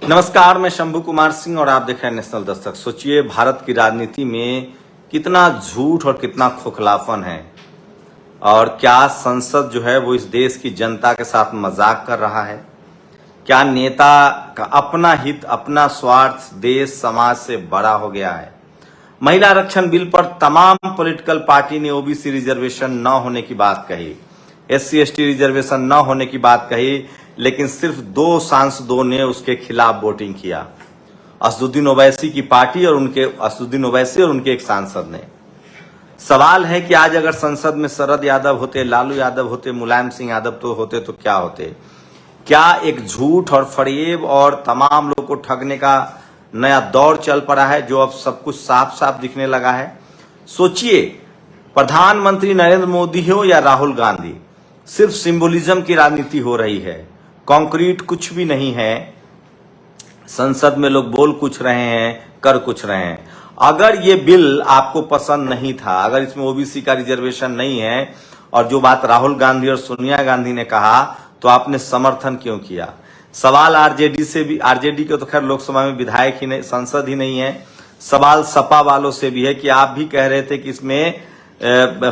नमस्कार, मैं शंभू कुमार सिंह और आप देख रहे हैं नेशनल दस्तक। सोचिए भारत की राजनीति में कितना झूठ और कितना खोखलापन है, और क्या संसद जो है वो इस देश की जनता के साथ मजाक कर रहा है। क्या नेता का अपना हित, अपना स्वार्थ देश समाज से बड़ा हो गया है। महिला आरक्षण बिल पर तमाम पॉलिटिकल पार्टी ने ओबीसी रिजर्वेशन न होने की बात कही, SC ST रिजर्वेशन न होने की बात कही, लेकिन सिर्फ 2 सांसदों ने उसके खिलाफ वोटिंग किया, असदुद्दीन ओवैसी की पार्टी और असदुद्दीन ओवैसी और उनके एक सांसद ने। सवाल है कि आज अगर संसद में शरद यादव होते, लालू यादव होते, मुलायम सिंह यादव तो होते तो क्या होते। क्या एक झूठ और फरेब और तमाम लोगों को ठगने का नया दौर चल पड़ा है, जो अब सब कुछ साफ साफ दिखने लगा है। सोचिए, प्रधानमंत्री नरेंद्र मोदी हो या राहुल गांधी, सिर्फ सिंबोलिज्म की राजनीति हो रही है, कॉन्क्रीट कुछ भी नहीं है। संसद में लोग बोल कुछ रहे हैं, कर कुछ रहे हैं। अगर ये बिल आपको पसंद नहीं था, अगर इसमें ओबीसी का रिजर्वेशन नहीं है, और जो बात राहुल गांधी और सोनिया गांधी ने कहा, तो आपने समर्थन क्यों किया। सवाल आरजेडी से भी, आरजेडी के तो खैर लोकसभा में विधायक ही नहीं, सांसद ही नहीं है। सवाल सपा वालों से भी है कि आप भी कह रहे थे कि इसमें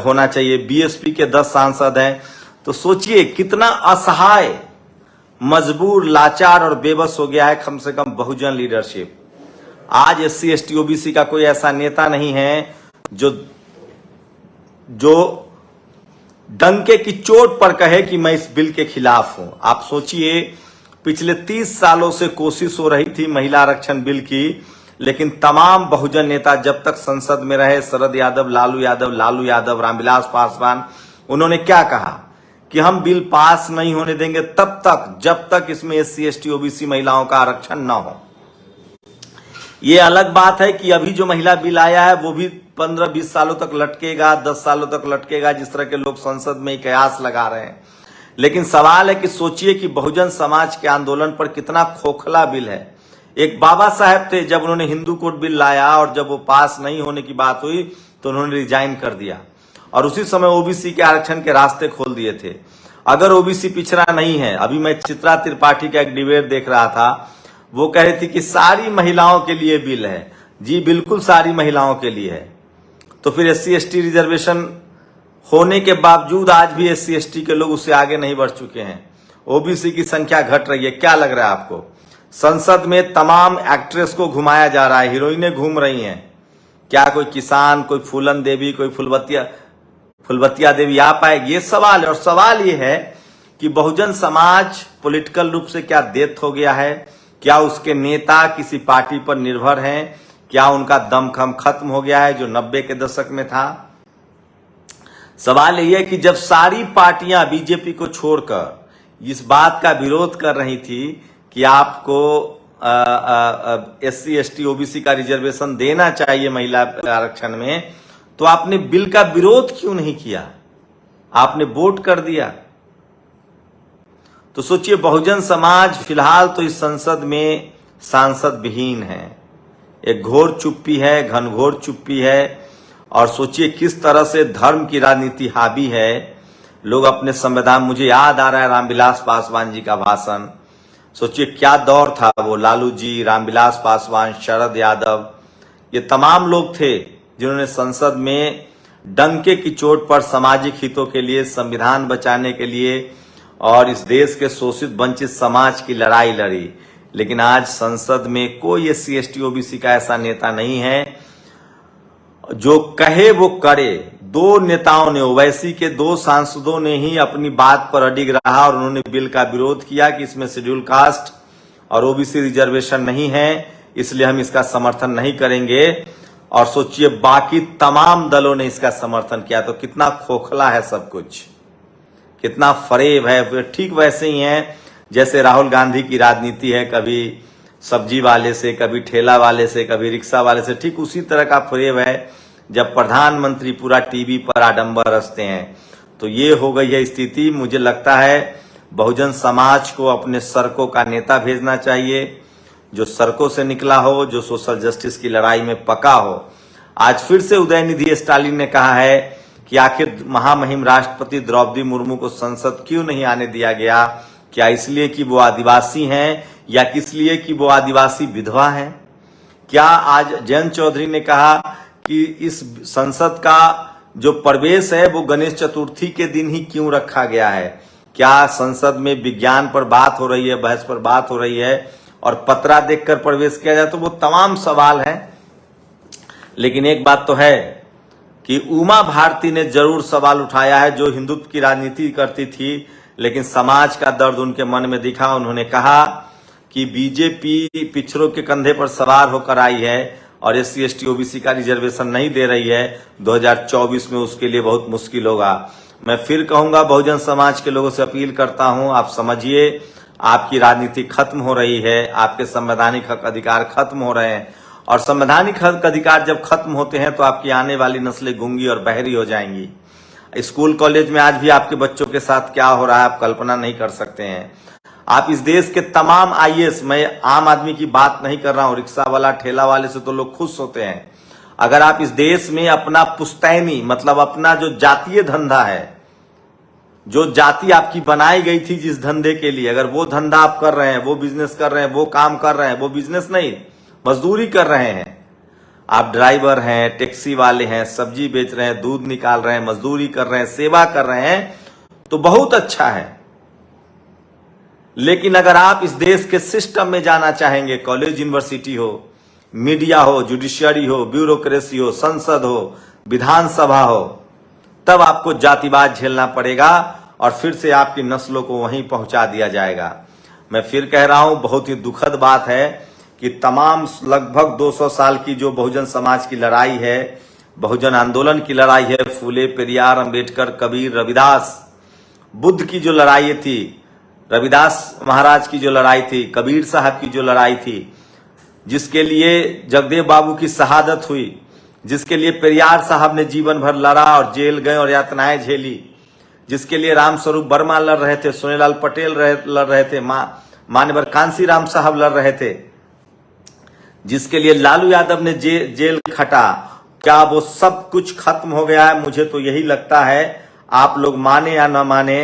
होना चाहिए। बीएसपी के 10 सांसद हैं। तो सोचिए कितना असहाय, मजबूर, लाचार और बेबस हो गया है कम से कम बहुजन लीडरशिप। आज SC ST OBC का कोई ऐसा नेता नहीं है जो डंके की चोट पर कहे कि मैं इस बिल के खिलाफ हूं। आप सोचिए, पिछले 30 सालों से कोशिश हो रही थी महिला आरक्षण बिल की, लेकिन तमाम बहुजन नेता जब तक संसद में रहे, शरद यादव, लालू यादव, रामविलास पासवान, उन्होंने क्या कहा कि हम बिल पास नहीं होने देंगे तब तक जब तक इसमें SC ST OBC महिलाओं का आरक्षण न हो। ये अलग बात है कि अभी जो महिला बिल आया है वो भी 15-20 सालों तक लटकेगा, 10 सालों तक लटकेगा, जिस तरह के लोग संसद में कयास लगा रहे हैं। लेकिन सवाल है कि सोचिए कि बहुजन समाज के आंदोलन पर कितना खोखला बिल है। एक बाबा साहब थे, जब उन्होंने हिंदू कोड बिल लाया और जब वो पास नहीं होने की बात हुई तो उन्होंने रिजाइन कर दिया, और उसी समय ओबीसी के आरक्षण के रास्ते खोल दिए थे। अगर ओबीसी पिछड़ा नहीं है, अभी मैं चित्रा त्रिपाठी का एक डिबेट देख रहा था, वो कह रही थी कि सारी महिलाओं के लिए बिल है। जी बिल्कुल सारी महिलाओं के लिए है। तो फिर SC ST रिजर्वेशन होने के बावजूद आज भी SC ST के लोग उससे आगे नहीं बढ़ चुके हैं। ओबीसी की संख्या घट रही है। क्या लग रहा है आपको? संसद में तमाम एक्ट्रेस को घुमाया जा रहा है, हीरोइनें घूम रही हैं। क्या कोई किसान, कोई फूलन देवी, कोई फुलबतिया देवी आ पाएगी? ये सवाल है। और सवाल ये है कि बहुजन समाज पॉलिटिकल रूप से क्या डेथ हो गया है? क्या उसके नेता किसी पार्टी पर निर्भर हैं? क्या उनका दमखम खत्म हो गया है जो 90 के दशक में था? सवाल यह है कि जब सारी पार्टियां बीजेपी को छोड़कर इस बात का विरोध कर रही थी कि आपको SC ST OBC का रिजर्वेशन देना चाहिए महिला आरक्षण में, तो आपने बिल का विरोध क्यों नहीं किया? आपने वोट कर दिया। तो सोचिए, बहुजन समाज फिलहाल तो इस संसद में सांसद विहीन है। एक घोर चुप्पी है, घनघोर चुप्पी है। और सोचिए किस तरह से धर्म की राजनीति हावी है। लोग अपने संविधान, मुझे याद आ रहा है रामविलास पासवान जी का भाषण। सोचिए क्या दौर था वो। लालू जी, रामविलास पासवान, शरद यादव, ये तमाम लोग थे जिन्होंने संसद में डंके की चोट पर सामाजिक हितों के लिए, संविधान बचाने के लिए और इस देश के शोषित वंचित समाज की लड़ाई लड़ी। लेकिन आज संसद में कोई SC ST OBC का ऐसा नेता नहीं है जो कहे वो करे। 2 नेताओं ने, ओवैसी के 2 सांसदों ने ही अपनी बात पर अडिग रहा और उन्होंने बिल का विरोध किया कि इसमें शेड्यूल कास्ट और OBC रिजर्वेशन नहीं है, इसलिए हम इसका समर्थन नहीं करेंगे। और सोचिए बाकी तमाम दलों ने इसका समर्थन किया। तो कितना खोखला है सब कुछ, कितना फरेब है। वे ठीक वैसे ही हैं जैसे राहुल गांधी की राजनीति है, कभी सब्जी वाले से, कभी ठेला वाले से, कभी रिक्शा वाले से। ठीक उसी तरह का फरेब है जब प्रधानमंत्री पूरा टीवी पर आडंबर रचते हैं। तो ये हो गई है स्थिति। मुझे लगता है बहुजन समाज को अपने सड़कों का नेता भेजना चाहिए, जो सड़कों से निकला हो, जो सोशल जस्टिस की लड़ाई में पका हो। आज फिर से उदयनिधि स्टालिन ने कहा है कि आखिर महामहिम राष्ट्रपति द्रौपदी मुर्मू को संसद क्यों नहीं आने दिया गया। क्या इसलिए कि वो आदिवासी हैं, या किस लिए कि वो आदिवासी विधवा है? क्या आज जयंत चौधरी ने कहा कि इस संसद का जो प्रवेश है वो गणेश चतुर्थी के दिन ही क्यों रखा गया है? क्या संसद में विज्ञान पर बात हो रही है, बहस पर बात हो रही है और पत्रा देखकर प्रवेश किया जाए? तो वो तमाम सवाल हैं। लेकिन एक बात तो है कि उमा भारती ने जरूर सवाल उठाया है, जो हिंदुत्व की राजनीति करती थी लेकिन समाज का दर्द उनके मन में दिखा। उन्होंने कहा कि बीजेपी पिछड़ों के कंधे पर सवार होकर आई है और SC ST OBC का रिजर्वेशन नहीं दे रही है। 2024 में उसके लिए बहुत मुश्किल होगा। मैं फिर कहूंगा, बहुजन समाज के लोगों से अपील करता हूं, आप समझिए आपकी राजनीति खत्म हो रही है, आपके संवैधानिक हक अधिकार खत्म हो रहे हैं और संवैधानिक हक अधिकार जब खत्म होते हैं तो आपकी आने वाली नस्लें गूंगी और बहरी हो जाएंगी। स्कूल कॉलेज में आज भी आपके बच्चों के साथ क्या हो रहा है आप कल्पना नहीं कर सकते हैं। आप इस देश के तमाम IAS, मैं आम आदमी की बात नहीं कर रहा हूं, रिक्शा वाला ठेला वाले से तो लोग खुश होते हैं। अगर आप इस देश में अपना पुश्तैनी मतलब अपना जो जातीय धंधा है, जो जाति आपकी बनाई गई थी जिस धंधे के लिए, अगर वो धंधा आप कर रहे हैं, वो बिजनेस कर रहे हैं, वो काम कर रहे हैं, वो बिजनेस नहीं मजदूरी कर रहे हैं, आप ड्राइवर हैं, टैक्सी वाले हैं, सब्जी बेच रहे हैं, दूध निकाल रहे हैं, मजदूरी कर रहे हैं, सेवा कर रहे हैं, तो बहुत अच्छा है। लेकिन अगर आप इस देश के सिस्टम में जाना चाहेंगे, कॉलेज यूनिवर्सिटी हो, मीडिया हो, जुडिशियरी हो, ब्यूरोक्रेसी हो, संसद हो, विधानसभा हो, तब आपको जातिवाद झेलना पड़ेगा और फिर से आपकी नस्लों को वहीं पहुंचा दिया जाएगा। मैं फिर कह रहा हूं, बहुत ही दुखद बात है कि तमाम लगभग 200 साल की जो बहुजन समाज की लड़ाई है, बहुजन आंदोलन की लड़ाई है, फूले, पेरियार, अंबेडकर, कबीर, रविदास, बुद्ध की जो लड़ाई थी, रविदास महाराज की जो लड़ाई थी, कबीर साहब की जो लड़ाई थी, जिसके लिए जगदेव बाबू की शहादत हुई, जिसके लिए पेरियार साहब ने जीवन भर लड़ा और जेल गए और यातनाएं झेली, जिसके लिए रामस्वरूप वर्मा लड़ रहे थे, सोनेलाल पटेल लड़ रहे थे, मान्यवर कांसीराम साहब लड़ रहे थे, जिसके लिए लालू यादव ने जेल खटा, क्या वो सब कुछ खत्म हो गया है? मुझे तो यही लगता है, आप लोग माने या न माने,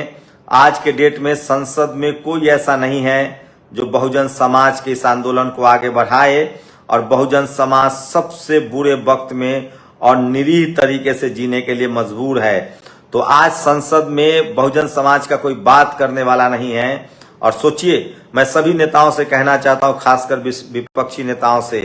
आज के डेट में संसद में कोई ऐसा नहीं है जो बहुजन समाज के इस आंदोलन को आगे बढ़ाए और बहुजन समाज सबसे बुरे वक्त में और निरीह तरीके से जीने के लिए मजबूर है। तो आज संसद में बहुजन समाज का कोई बात करने वाला नहीं है। और सोचिए, मैं सभी नेताओं से कहना चाहता हूं, खासकर विपक्षी नेताओं से,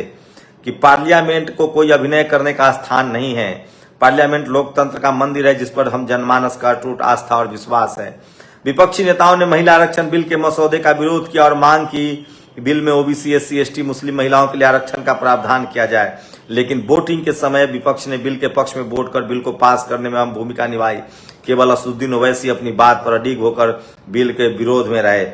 कि पार्लियामेंट को कोई अभिनय करने का स्थान नहीं है। पार्लियामेंट लोकतंत्र का मंदिर है जिस पर हम जनमानस का अटूट आस्था और विश्वास है। विपक्षी नेताओं ने महिला आरक्षण बिल के मसौदे का विरोध किया और मांग की बिल में OBC SC ST मुस्लिम महिलाओं के लिए आरक्षण का प्रावधान किया जाए, लेकिन वोटिंग के समय विपक्ष ने बिल के पक्ष में वोट कर बिल को पास करने में अहम भूमिका निभाई। केवल असदुद्दीन ओवैसी अपनी बात पर अडिग होकर बिल के विरोध में रहे।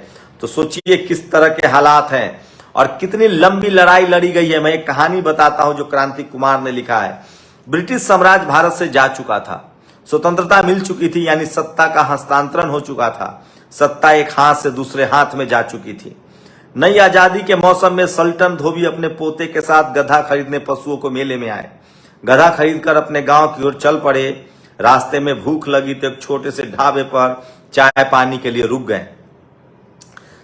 तो सोचिए किस तरह के हालात हैं और कितनी लंबी लड़ाई लड़ी गई है। मैं एक कहानी बताता हूं जो क्रांति कुमार ने लिखा है। ब्रिटिश साम्राज्य भारत से जा चुका था, स्वतंत्रता मिल चुकी थी, यानी सत्ता का हस्तांतरण हो चुका था, सत्ता एक हाथ से दूसरे हाथ में जा चुकी थी। नई आजादी के मौसम में सल्टन धोबी अपने पोते के साथ गधा खरीदने पशुओं को मेले में आए। गधा खरीदकर अपने गांव की ओर चल पड़े। रास्ते में भूख लगी तो एक छोटे से ढाबे पर चाय पानी के लिए रुक गए।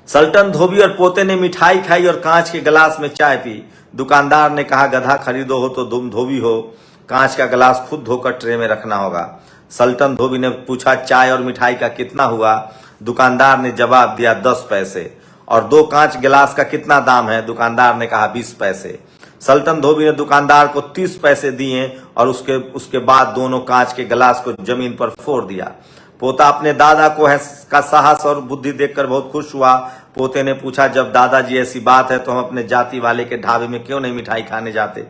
सल्टन धोबी और पोते ने मिठाई खाई और कांच के गिलास में चाय पी। दुकानदार ने कहा, गधा खरीदो हो तो तुम धोबी हो, कांच का गिलास खुद धोकर ट्रे में रखना होगा। सल्टन धोबी ने पूछा, चाय और मिठाई का कितना हुआ? दुकानदार ने जवाब दिया, 10 पैसे। और 2 कांच गिलास का कितना दाम है? दुकानदार ने कहा, 20 पैसे। सल्टन धोबी ने दुकानदार को 30 पैसे दिए और उसके बाद दोनों कांच के गिलास को जमीन पर फोड़ दिया। पोता अपने दादा का साहस और बुद्धि देखकर बहुत खुश हुआ। पोते ने पूछा, जब दादाजी ऐसी बात है तो हम अपने जाति वाले के ढाबे में क्यों नहीं मिठाई खाने जाते?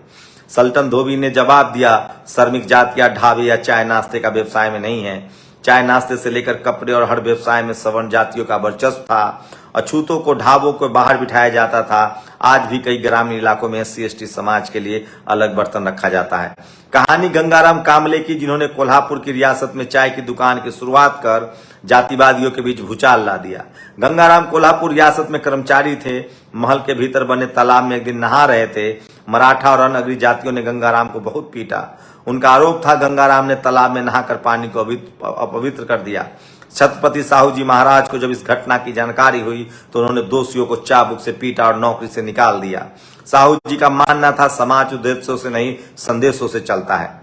सल्टन धोबी ने जवाब दिया, श्रमिक जातियां ढाबे या चाय नाश्ते का व्यवसाय में नहीं है। चाय नाश्ते से लेकर कपड़े और हर व्यवसाय में सवर्ण जातियों का वर्चस्व था। अछूतों को ढाबों को बाहर बिठाया जाता था। आज भी कई ग्रामीण इलाकों में SC ST समाज के लिए अलग बर्तन रखा जाता है। कहानी गंगाराम कामले की, जिन्होंने कोल्हापुर की रियासत में चाय की दुकान की शुरुआत कर जातिवादियों के बीच भूचाल ला दिया। गंगाराम कोल्हापुर रियासत में कर्मचारी थे। महल के भीतर बने तालाब में एक दिन नहा रहे थे। मराठा और अन्य अग्री जातियों ने गंगाराम को बहुत पीटा। उनका आरोप था गंगाराम ने तालाब में नहाकर पानी को अपवित्र कर दिया। छत्रपति साहू जी महाराज को जब इस घटना की जानकारी हुई तो उन्होंने दोषियों को चाबुक से पीटा और नौकरी से निकाल दिया। साहू जी का मानना था समाज उद्देश्यों से नहीं संदेशों से चलता है।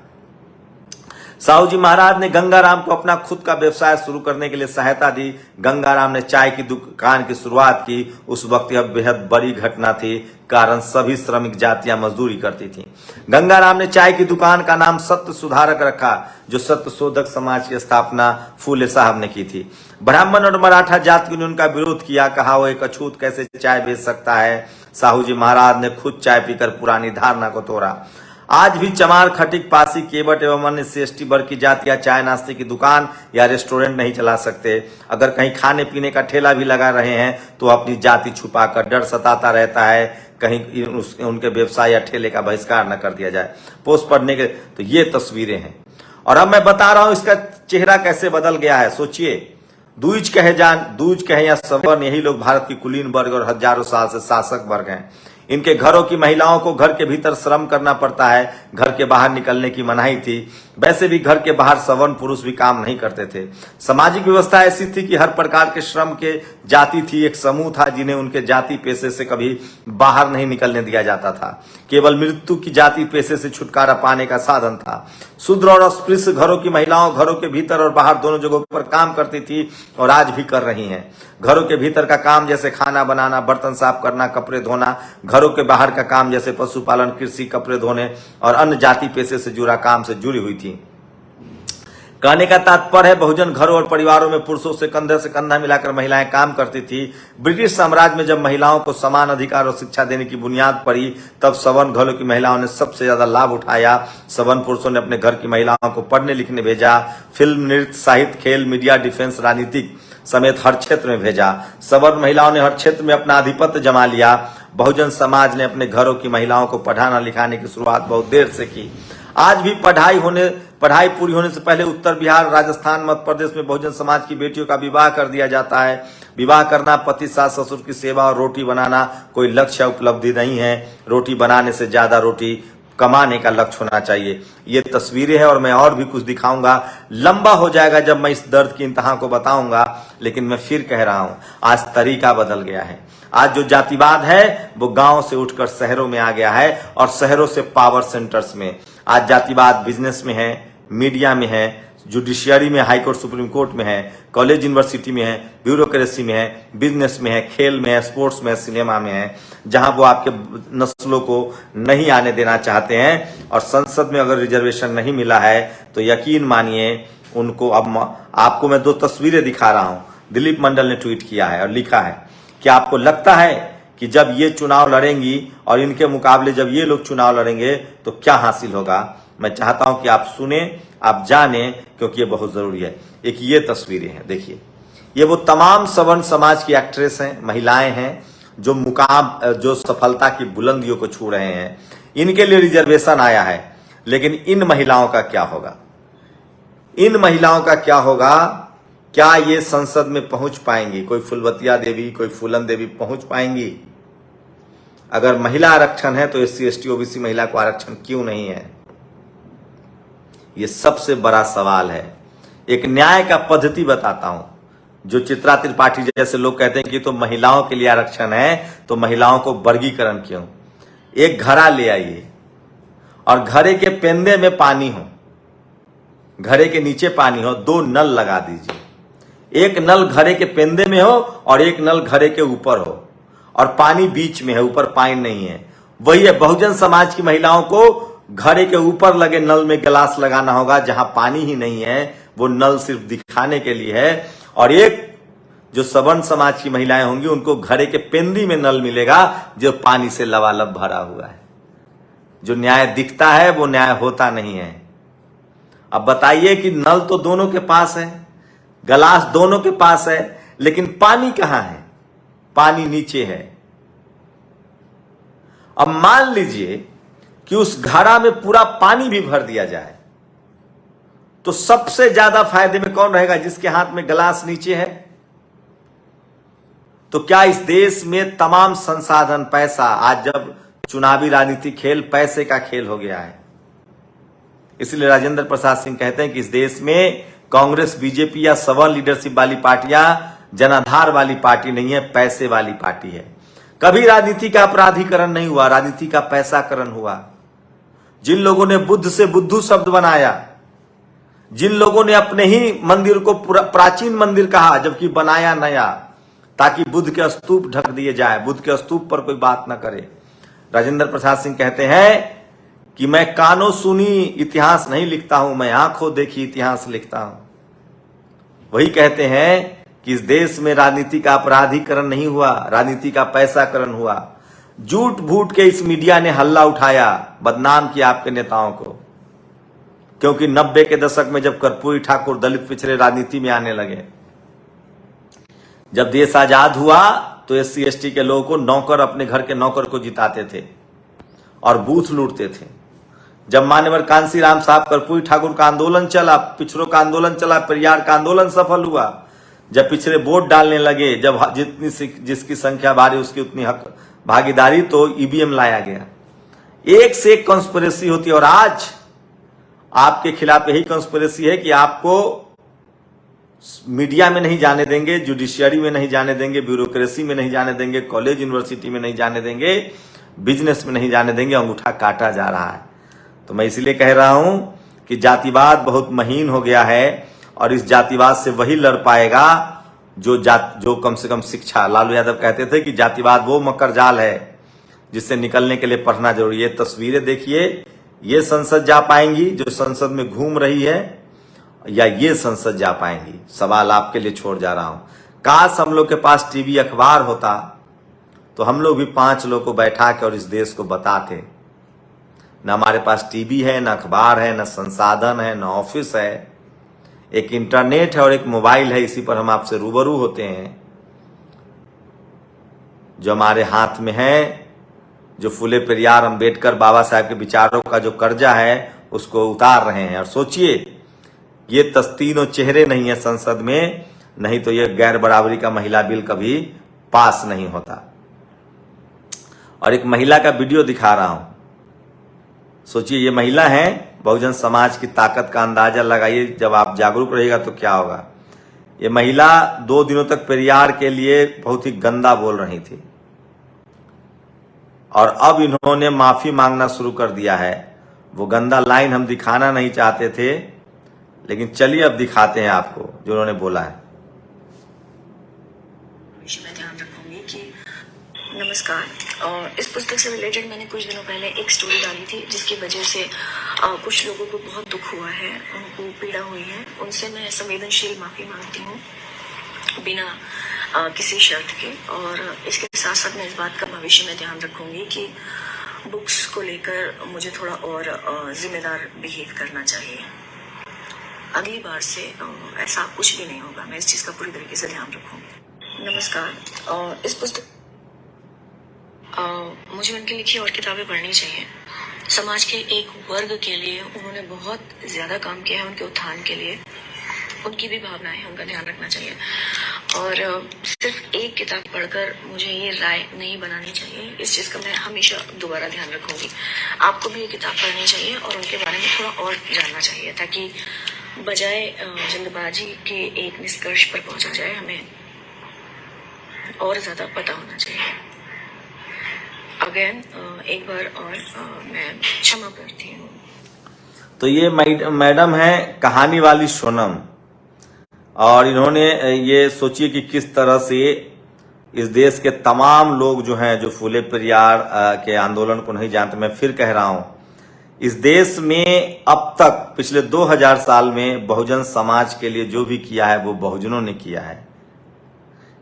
साहू जी महाराज ने गंगाराम को अपना खुद का व्यवसाय शुरू करने के लिए सहायता दी। गंगाराम ने चाय की दुकान की शुरुआत की। उस वक्त यह बेहद बड़ी घटना थी, कारण सभी श्रमिक जातियां मजदूरी करती थीं। गंगाराम ने चाय की दुकान का नाम सत्य सुधारक रखा, जो सत्य शोधक समाज की स्थापना फूले साहब ने की थी। ब्राह्मण और मराठा जातियों ने उनका विरोध किया, कहा वो एक अछूत कैसे चाय बेच सकता है। साहू जी महाराज ने खुद चाय पीकर पुरानी धारणा को तोड़ा। आज भी चमार, खटिक, पासी, केवट एवं अन्य CST वर्ग की जातियां चाय नाश्ते की दुकान या रेस्टोरेंट नहीं चला सकते। अगर कहीं खाने पीने का ठेला भी लगा रहे हैं तो अपनी जाति छुपाकर डर सताता रहता है कहीं उनके व्यवसाय या ठेले का बहिष्कार न कर दिया जाए। पोस्ट पढ़ने के तो ये तस्वीरें हैं और अब मैं बता रहा हूं इसका चेहरा कैसे बदल गया है। सोचिए, दूज कहे या सवर्ण, यही लोग भारत की कुलीन वर्ग और हजारों साल से शासक वर्ग हैं। इनके घरों की महिलाओं को घर के भीतर श्रम करना पड़ता है, घर के बाहर निकलने की मनाही थी। वैसे भी घर के बाहर सवर्ण पुरुष भी काम नहीं करते थे। सामाजिक व्यवस्था ऐसी थी कि हर प्रकार के श्रम के जाति थी, एक समूह था जिन्हें उनके जाति पेशे से कभी बाहर नहीं निकलने दिया जाता था। केवल मृत्यु की जाति पेशे से छुटकारा पाने का साधन था। शूद्र और अस्पृश्य घरों की महिलाओं घरों के भीतर और बाहर दोनों जगहों पर काम करती थी और आज भी कर रही हैं। घरों के भीतर का काम जैसे खाना बनाना, बर्तन साफ करना, कपड़े धोना, घरों के बाहर का काम जैसे पशुपालन, कृषि, कपड़े धोने और अन्य जाति पेशे से जुड़ा काम से जुड़ी हुई थी। कहने का तात्पर्य है बहुजन घरों और परिवारों में पुरुषों से कंधा मिलाकर महिलाएं काम करती थी। ब्रिटिश साम्राज्य में जब महिलाओं को समान अधिकार और शिक्षा देने की बुनियाद पड़ी तब सवर्ण घरों की महिलाओं ने सबसे ज्यादा लाभ उठाया। सवर्ण पुरुषों ने अपने घर की महिलाओं को पढ़ने लिखने भेजा, फिल्म, नृत्य, साहित्य, खेल, मीडिया, डिफेंस, राजनीतिक समेत हर क्षेत्र में भेजा। सवर्ण महिलाओं ने हर क्षेत्र में अपना आधिपत्य जमा लिया। बहुजन समाज ने अपने घरों की महिलाओं को पढ़ाना लिखाने की शुरुआत बहुत देर से की। आज भी पढ़ाई पूरी होने से पहले उत्तर बिहार, राजस्थान, मध्य प्रदेश में बहुजन समाज की बेटियों का विवाह कर दिया जाता है। विवाह करना, पति सास ससुर की सेवा और रोटी बनाना कोई लक्ष्य उपलब्धि नहीं है। रोटी बनाने से ज्यादा रोटी कमाने का लक्ष्य होना चाहिए। ये तस्वीरें हैं और मैं और भी कुछ दिखाऊंगा। लंबा हो जाएगा जब मैं इस दर्द की इंतहा को बताऊंगा, लेकिन मैं फिर कह रहा हूं आज तरीका बदल गया है। आज जो जातिवाद है वो गांव से उठकर शहरों में आ गया है और शहरों से पावर सेंटर्स में। आज जातिवाद बिजनेस में है, मीडिया में है, जुडिशियरी में, हाईकोर्ट सुप्रीम कोर्ट में है, कॉलेज यूनिवर्सिटी में है, ब्यूरोक्रेसी में है, बिजनेस में है, खेल में है, स्पोर्ट्स में है, सिनेमा में है। जहां वो आपके नस्लों को नहीं आने देना चाहते हैं और संसद में अगर रिजर्वेशन नहीं मिला है तो यकीन मानिए उनको। अब आपको मैं 2 तस्वीरें दिखा रहा हूं। दिलीप मंडल ने ट्वीट किया है और लिखा है कि आपको लगता है कि जब ये चुनाव लड़ेंगी और इनके मुकाबले जब ये लोग चुनाव लड़ेंगे तो क्या हासिल होगा। मैं चाहता हूं कि आप सुने, आप जाने, क्योंकि ये बहुत जरूरी है। एक ये तस्वीरें हैं, देखिए, ये वो तमाम सवर्ण समाज की एक्ट्रेस हैं, महिलाएं हैं जो सफलता की बुलंदियों को छू रहे हैं। इनके लिए रिजर्वेशन आया है, लेकिन इन महिलाओं का क्या होगा? इन महिलाओं का क्या होगा? क्या ये संसद में पहुंच पाएंगी? कोई फुलवतिया देवी, कोई फूलन देवी पहुंच पाएंगी? अगर महिला आरक्षण है तो SC ST OBC महिला को आरक्षण क्यों नहीं है? ये सबसे बड़ा सवाल है। एक न्याय का पद्धति बताता हूं। जो चित्रा त्रिपाठी जैसे लोग कहते हैं कि तो महिलाओं के लिए आरक्षण है तो महिलाओं को वर्गीकरण क्यों? एक घड़ा ले आइए और घड़े के पेंदे में पानी हो, घड़े के नीचे पानी हो, 2 नल लगा दीजिए। एक नल घड़े के पेंदे में हो और एक नल घड़े के ऊपर हो और पानी बीच में है, ऊपर पानी नहीं है। वही है, बहुजन समाज की महिलाओं को घड़े के ऊपर लगे नल में गिलास लगाना होगा जहां पानी ही नहीं है, वो नल सिर्फ दिखाने के लिए है। और एक जो सवर्ण समाज की महिलाएं होंगी उनको घड़े के पेंदी में नल मिलेगा जो पानी से लबालब भरा हुआ है। जो न्याय दिखता है वो न्याय होता नहीं है। अब बताइए कि नल तो दोनों के पास है, गिलास दोनों के पास है, लेकिन पानी कहां है? पानी नीचे है। अब मान लीजिए कि उस घड़ा में पूरा पानी भी भर दिया जाए तो सबसे ज्यादा फायदे में कौन रहेगा? जिसके हाथ में गिलास नीचे है। तो क्या इस देश में तमाम संसाधन, पैसा, आज जब चुनावी राजनीति खेल पैसे का खेल हो गया है, इसलिए राजेंद्र प्रसाद सिंह कहते हैं कि इस देश में कांग्रेस, बीजेपी या सवर्ण लीडरशिप वाली पार्टियां जनाधार वाली पार्टी नहीं है, पैसे वाली पार्टी है। कभी राजनीति का अपराधीकरण नहीं हुआ, राजनीति का पैसाकरण हुआ। जिन लोगों ने बुद्ध से बुद्धू शब्द बनाया, जिन लोगों ने अपने ही मंदिर को प्राचीन मंदिर कहा जबकि बनाया नया, ताकि बुद्ध के स्तूप ढक दिए जाए, बुद्ध के स्तूप पर कोई बात ना करे। राजेंद्र प्रसाद सिंह कहते हैं कि मैं कानों सुनी इतिहास नहीं लिखता हूं, मैं आंखों देखी इतिहास लिखता हूं। वही कहते हैं कि इस देश में राजनीति का अपराधीकरण नहीं हुआ, राजनीति का पैसाकरण हुआ। झूठ भूठ के इस मीडिया ने हल्ला उठाया, बदनाम किया आपके नेताओं को, क्योंकि 90 के दशक में जब कर्पूरी ठाकुर दलित पिछड़े राजनीति में आने लगे, जब देश आजाद हुआ तो SC ST के लोगों को नौकर, अपने घर के नौकर को जिताते थे और बूथ लूटते थे। जब मान्यवर कांशीराम साहब कर्पूरी ठाकुर का आंदोलन चला, पिछड़ों का आंदोलन चला, पेरियार का आंदोलन सफल हुआ, जब पिछड़े वोट डालने लगे, जब जितनी जिसकी संख्या भारी उसकी उतनी हक भागीदारी, तो EVM लाया गया। एक से एक कॉन्स्पिरेसी होती है। और आज आपके खिलाफ यही कॉन्स्पिरेसी है कि आपको मीडिया में नहीं जाने देंगे, जुडिशियरी में नहीं जाने देंगे, ब्यूरोक्रेसी में नहीं जाने देंगे, कॉलेज यूनिवर्सिटी में नहीं जाने देंगे, बिजनेस में नहीं जाने देंगे, अंगूठा काटा जा रहा है। तो मैं इसलिए कह रहा हूं कि जातिवाद बहुत महीन हो गया है और इस जातिवाद से वही लड़ पाएगा जो कम से कम शिक्षा। लालू यादव कहते थे कि जातिवाद वो मकर जाल है जिससे निकलने के लिए पढ़ना जरूरी है। तस्वीरें देखिए, ये संसद जा पाएंगी जो संसद में घूम रही है, या ये संसद जा पाएंगी? सवाल आपके लिए छोड़ जा रहा हूं। काश हम लोग के पास टीवी अखबार होता तो हम लोग भी 5 लोग को बैठा के और इस देश को बताते। न हमारे पास टीवी है, न अखबार है, न संसाधन है, न ऑफिस है, एक इंटरनेट है और एक मोबाइल है। इसी पर हम आपसे रूबरू होते हैं। जो हमारे हाथ में है, जो फुले पेरियार अंबेडकर बाबा साहब के विचारों का जो कर्जा है उसको उतार रहे हैं। और सोचिए, ये तीनों चेहरे नहीं है संसद में, नहीं तो ये गैर बराबरी का महिला बिल कभी पास नहीं होता। और एक महिला का वीडियो दिखा रहा हूं। सोचिए, ये महिला है, बहुजन समाज की ताकत का अंदाजा लगाइए। जब आप जागरूक रहिएगा तो क्या होगा। ये महिला 2 दिनों तक पेरियार के लिए बहुत ही गंदा बोल रही थी और अब इन्होंने माफी मांगना शुरू कर दिया है। वो गंदा लाइन हम दिखाना नहीं चाहते थे, लेकिन चलिए अब दिखाते हैं आपको जो उन्होंने बोला है। मैं ध्यान रखूंगी कि नमस्कार, इस पुस्तक से रिलेटेड मैंने कुछ दिनों पहले एक स्टोरी डाली थी जिसकी वजह से कुछ लोगों को बहुत दुख हुआ है, उनको पीड़ा हुई है। उनसे मैं संवेदनशील माफी मांगती हूँ बिना किसी शर्त के। और इसके साथ साथ मैं इस बात का भविष्य में ध्यान रखूंगी कि बुक्स को लेकर मुझे थोड़ा और जिम्मेदार बिहेव करना चाहिए। अगली बार से ऐसा कुछ भी नहीं होगा। मैं इस चीज का पूरी तरीके से ध्यान रखूंगी। नमस्कार, इस पुस्तक मुझे उनकी लिखी और किताबें पढ़नी चाहिए। समाज के एक वर्ग के लिए उन्होंने बहुत ज्यादा काम किया है, उनके उत्थान के लिए। उनकी भी भावनाएं, उनका ध्यान रखना चाहिए। और सिर्फ एक किताब पढ़कर मुझे ये राय नहीं बनानी चाहिए। इस चीज का मैं हमेशा दोबारा ध्यान रखूंगी। आपको भी ये किताब पढ़नी चाहिए और उनके बारे में थोड़ा और जानना चाहिए, ताकि बजाय जल्दबाजी के एक निष्कर्ष पर पहुंचा जाए। हमें और ज्यादा पता होना चाहिए। अगेन एक बार और मैं क्षमा करती हूँ। तो ये मैडम है कहानी वाली सोनम, और इन्होंने ये सोचिए कि किस तरह से इस देश के तमाम लोग जो हैं, जो फुले पेरियार के आंदोलन को नहीं जानते, मैं फिर कह रहा हूं, इस देश में अब तक पिछले 2000 साल में बहुजन समाज के लिए जो भी किया है वो बहुजनों ने किया है।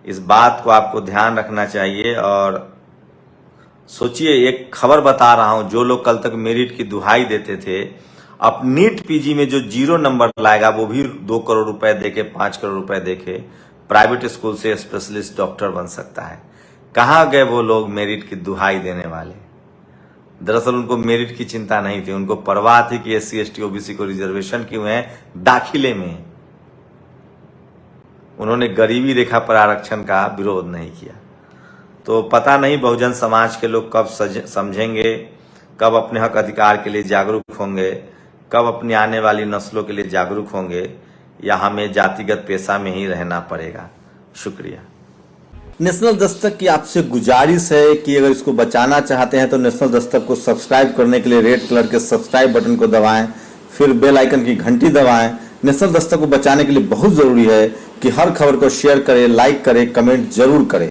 इस बात को आपको ध्यान रखना चाहिए। और सोचिए, एक खबर बता रहा हूं, जो लोग कल तक मेरिट की दुहाई देते थे, अब नीट पीजी में जो 0 नंबर लाएगा वो भी 2 करोड़ रुपए देके, 5 करोड़ रुपए देके प्राइवेट स्कूल से स्पेशलिस्ट डॉक्टर बन सकता है। कहां गए वो लोग मेरिट की दुहाई देने वाले? दरअसल उनको मेरिट की चिंता नहीं थी, उनको परवाह थी कि SC ST OBC को रिजर्वेशन क्यों है दाखिले में। उन्होंने गरीबी रेखा पर आरक्षण का विरोध नहीं किया। तो पता नहीं बहुजन समाज के लोग कब समझेंगे, कब अपने हक अधिकार के लिए जागरूक होंगे, कब अपनी आने वाली नस्लों के लिए जागरूक होंगे। या हमें जातिगत पेशा में ही रहना पड़ेगा। शुक्रिया। नेशनल दस्तक की आपसे गुजारिश है कि अगर इसको बचाना चाहते हैं तो नेशनल दस्तक को सब्सक्राइब करने के लिए रेड कलर के सब्सक्राइब बटन को दबाएं, फिर बेल आइकन की घंटी दबाएं। नेशनल दस्तक को बचाने के लिए बहुत जरूरी है कि हर खबर को शेयर करें, लाइक करें, कमेंट जरूर करें।